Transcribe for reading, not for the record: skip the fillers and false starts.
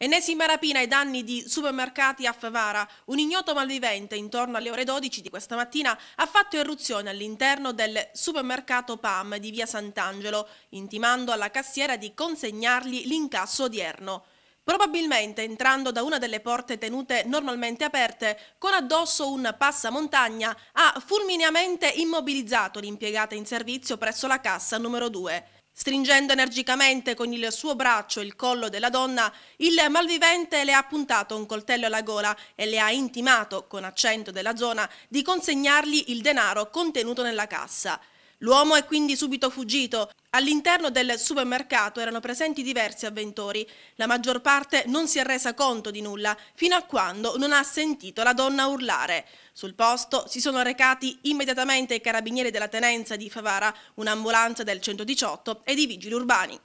Ennesima rapina ai danni di supermercati a Favara. Un ignoto malvivente intorno alle ore 12 di questa mattina ha fatto irruzione all'interno del supermercato PAM di via Sant'Angelo, intimando alla cassiera di consegnargli l'incasso odierno. Probabilmente entrando da una delle porte tenute normalmente aperte, con addosso un passamontagna, ha fulmineamente immobilizzato l'impiegata in servizio presso la cassa numero 2. Stringendo energicamente con il suo braccio il collo della donna, il malvivente le ha puntato un coltello alla gola e le ha intimato, con accento della zona, di consegnargli il denaro contenuto nella cassa. L'uomo è quindi subito fuggito. All'interno del supermercato erano presenti diversi avventori. La maggior parte non si è resa conto di nulla fino a quando non ha sentito la donna urlare. Sul posto si sono recati immediatamente i carabinieri della tenenza di Favara, un'ambulanza del 118 ed i vigili urbani.